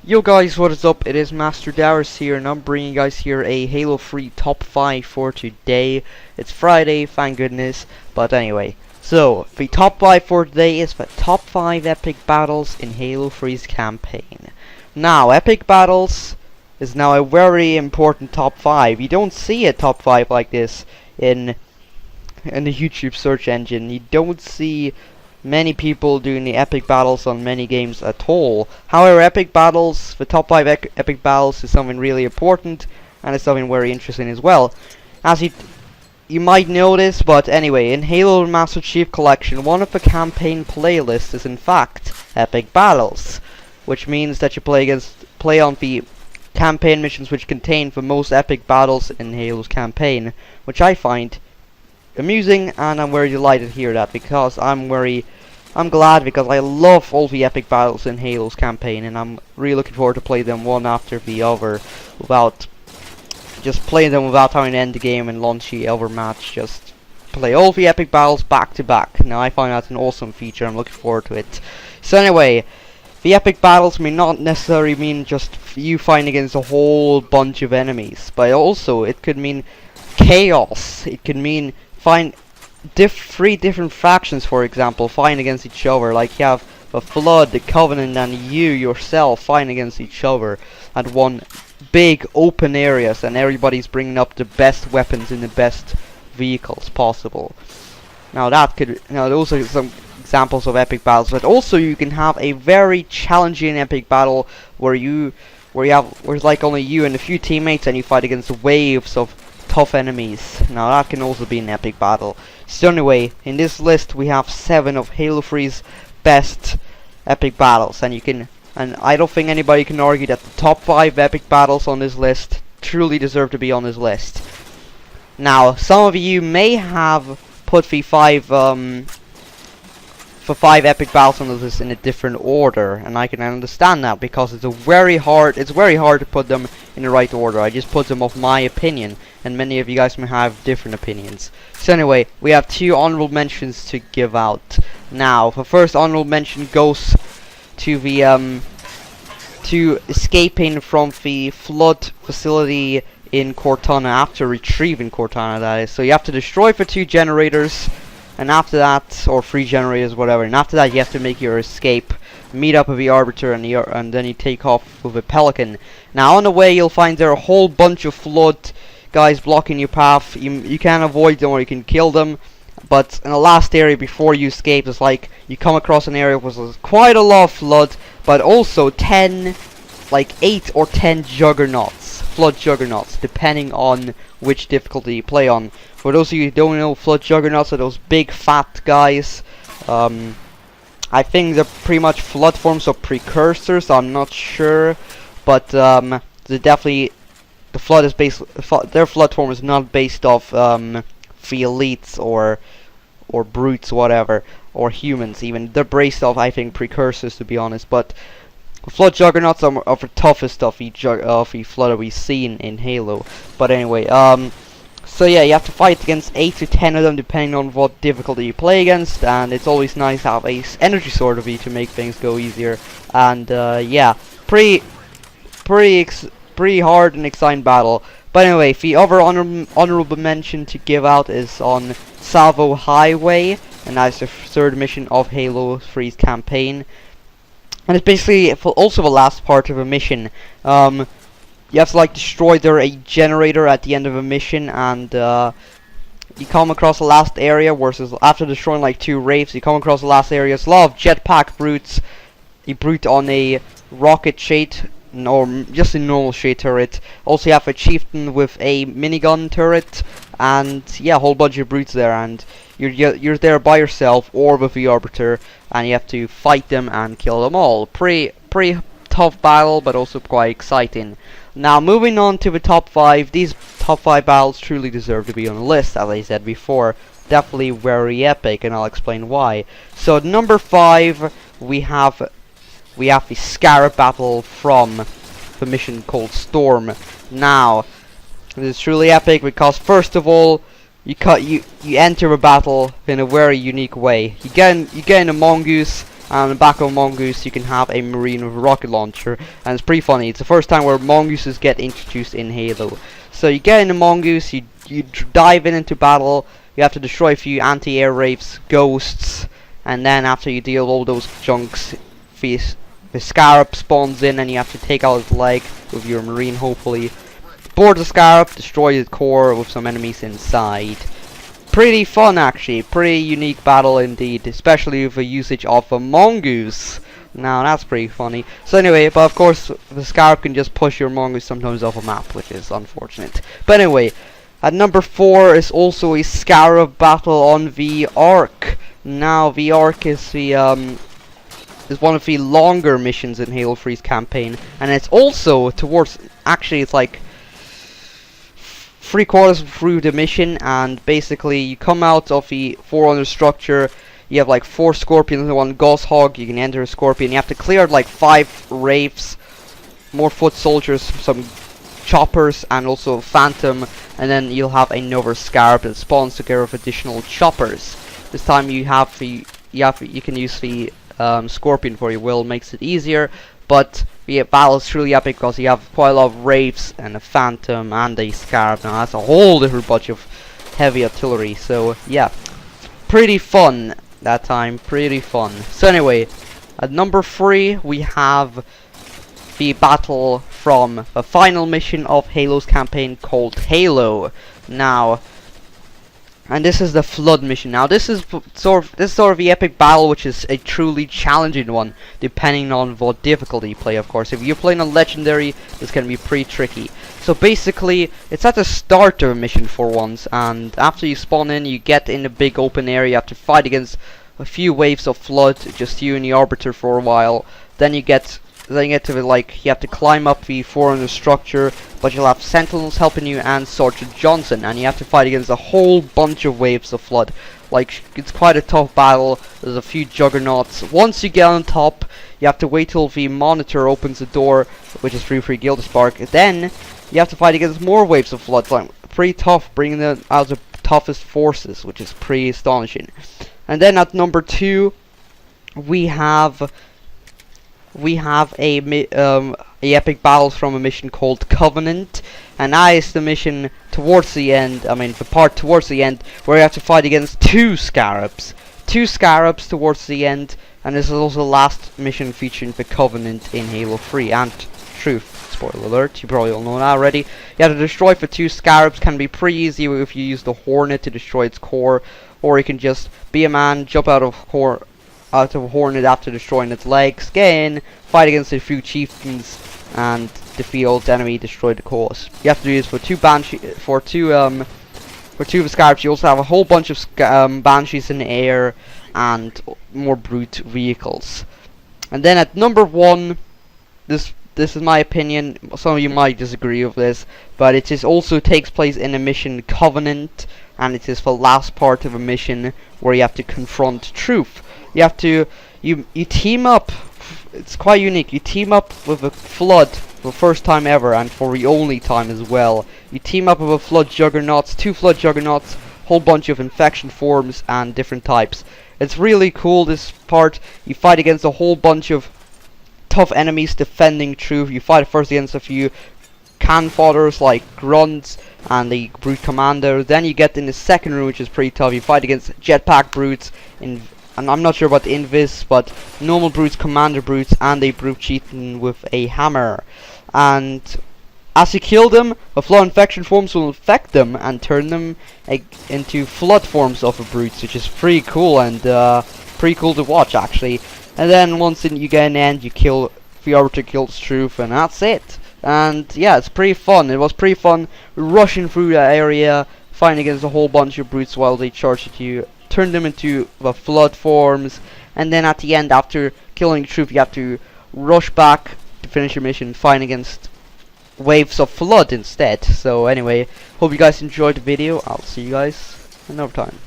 Yo guys, what is up? It is Master Darius here, and I'm bringing you guys here a Halo 3 top 5 for today. It's Friday, thank goodness. But anyway, so the top 5 for today is the top 5 epic battles in Halo 3's campaign. Now, epic battles is now a very important top 5. You don't see a top 5 like this in the YouTube search engine. You don't see many people doing the epic battles on many games at all. However, epic battles, the top 5 epic battles is something really important, and it's something very interesting as well. As you might notice, but anyway, in Halo Master Chief Collection, one of the campaign playlists is in fact epic battles, which means that you play on the campaign missions which contain the most epic battles in Halo's campaign, which I find amusing, and I'm very delighted to hear that, because I'm glad, because I love all the epic battles in Halo's campaign, and I'm really looking forward to play them one after the other, without having to end the game and launch the other match. Just play all the epic battles back to back. Now I find that an awesome feature. I'm looking forward to it. So anyway, the epic battles may not necessarily mean just you fighting against a whole bunch of enemies, but also it could mean chaos. It could mean three different factions, for example, fighting against each other. Like you have the Flood, the Covenant, and you yourself fighting against each other at one big open areas, and everybody's bringing up the best weapons in the best vehicles possible. Now those are some examples of epic battles, but also you can have a very challenging epic battle where it's like only you and a few teammates, and you fight against waves of tough enemies. Now that can also be an epic battle. So anyway, in this list we have 7 of Halo 3's best epic battles, and I don't think anybody can argue that the top 5 epic battles on this list truly deserve to be on this list. Now, some of you may have put the 5 epic battles on the list in a different order, and I can understand that, because it's very hard to put them in the right order. I just put them off my opinion, and many of you guys may have different opinions. So anyway, we have 2 honorable mentions to give out. Now, the first honorable mention goes to the to escaping from the Flood facility in Cortana, after retrieving Cortana, that is. So you have to destroy the 2 generators, and after that, or 3 generators, whatever, and after that you have to make your escape, meet up with the Arbiter, and then you take off with a Pelican. Now on the way you'll find there are a whole bunch of Flood guys blocking your path. You can avoid them or you can kill them, but in the last area before you escape, it's like you come across an area with quite a lot of Flood, but also 8 or 10 Juggernauts, Flood Juggernauts, depending on which difficulty you play on. For those of you who don't know, Flood Juggernauts are those big fat guys. I think they're pretty much Flood forms or precursors, I'm not sure, but they're definitely, the Flood is their Flood form is not based off the elites or brutes, whatever, or humans even. They're based off, I think, precursors, to be honest. But Flood Juggernauts are the toughest of the Flood that we've seen in Halo. But anyway, so yeah, you have to fight against 8 to 10 of them, depending on what difficulty you play against, and it's always nice to have a energy sword of you to make things go easier. And yeah, pretty hard and exciting battle. But anyway, the other honorable mention to give out is on Salvo Highway, and that's the 3rd mission of Halo 3's campaign. And it's basically also the last part of a mission. You have to destroy a generator at the end of a mission, and you come across the last area, versus after destroying 2 wraiths, you come across the last area. It's a lot of jetpack brutes. You brute on a rocket shade, or just a normal shade turret. Also you have a chieftain with a minigun turret, and yeah, a whole bunch of brutes there, and you're there by yourself or with the Arbiter, and you have to fight them and kill them all. Pretty tough battle, but also quite exciting. Now moving on to the top 5, these top 5 battles truly deserve to be on the list, as I said before. Definitely very epic, and I'll explain why. So at number 5 we have the Scarab battle from the mission called Storm. Now, this is truly epic because first of all, you enter a battle in a very unique way. You get in a mongoose, and on the back of a mongoose you can have a marine with a rocket launcher, and it's pretty funny. It's the first time where mongooses get introduced in Halo. So you get in a mongoose, you dive into battle, you have to destroy a few anti-air wraiths, ghosts, and then after you deal all those chunks, the scarab spawns in and you have to take out its leg with your marine, hopefully. Board the scarab, destroy the core with some enemies inside. Pretty fun actually, pretty unique battle indeed, especially with the usage of a mongoose. Now that's pretty funny. So anyway, but of course the scarab can just push your mongoose sometimes off a map, which is unfortunate. But anyway, at number 4 is also a scarab battle on the Ark. Now the Ark is the is one of the longer missions in Halo 3's campaign, and it's also towards, actually it's like 3/4 through the mission, and basically you come out of the Forerunner structure, you have like 4 scorpions and 1 goshawk, you can enter a scorpion, you have to clear like 5 wraiths, more foot soldiers, some choppers, and also a phantom, and then you'll have another scarab that spawns together with additional choppers. This time you have the, you can use the scorpion for your will, makes it easier, but the battle is truly epic because you have quite a lot of wraiths and a phantom and a scarab. Now that's a whole different bunch of heavy artillery, so yeah, pretty fun that time, pretty fun. So anyway, at number 3 we have the battle from the final mission of Halo's campaign called Halo. Now, and this is the Flood mission. Now this is sort of the epic battle, which is a truly challenging one, depending on what difficulty you play, of course. If you're playing on Legendary, this can be pretty tricky. So basically, it's at the start of a mission for once, and after you spawn in, you get in a big open area, you have to fight against a few waves of Flood, just you and the Arbiter for a while. Then you get to like, you have to climb up the Forerunner structure, but you'll have Sentinels helping you and Sergeant Johnson, and you have to fight against a whole bunch of waves of Flood. Like, it's quite a tough battle. There's a few juggernauts. Once you get on top, you have to wait till the monitor opens the door, which is free Gildespark. Then you have to fight against more waves of Flood. Like, pretty tough, bringing out the toughest forces, which is pretty astonishing. And then at number 2, we have a epic battle from a mission called Covenant, and that is the mission towards the end, I mean the part towards the end, where you have to fight against 2 scarabs towards the end, and this is also the last mission featuring the Covenant in Halo 3 and Truth. Spoiler alert, you probably all know that already. You have to destroy for 2 scarabs, can be pretty easy if you use the Hornet to destroy its core, or you can just be a man, jump out of a Hornet after destroying its legs, get in, fight against a few chieftains, and defeat all the enemy, destroy the cores. You have to do this for 2 Banshees, for 2 of the scarabs. You also have a whole bunch of Banshees in the air, and more brute vehicles. And then at number 1, this is my opinion, some of you might disagree with this, but it is also takes place in a mission Covenant, and it is the last part of a mission where you have to confront Truth. You have to, you team up, it's quite unique, you team up with a Flood for the first time ever, and for the only time as well. You team up with a Flood Juggernauts, 2 Flood Juggernauts, whole bunch of infection forms and different types. It's really cool, this part. You fight against a whole bunch of tough enemies defending Truth. You fight first against a few can fodders like grunts and the brute commander. Then you get in the second room, which is pretty tough. You fight against jetpack brutes, and I'm not sure about the Invis, but normal brutes, commander brutes, and a brute chieftain with a hammer. And as you kill them, the Flood infection forms will infect them and turn them into Flood forms of the brutes, which is pretty cool and pretty cool to watch actually. And then once you get an end, you kill the Arbiter, kills Truth, and that's it. And yeah, it's pretty fun. It was pretty fun rushing through that area, fighting against a whole bunch of brutes while they charge at you, turn them into the Flood forms, and then at the end, after killing Truth, you have to rush back to finish your mission, fighting against waves of Flood instead. So anyway, hope you guys enjoyed the video. I'll see you guys another time.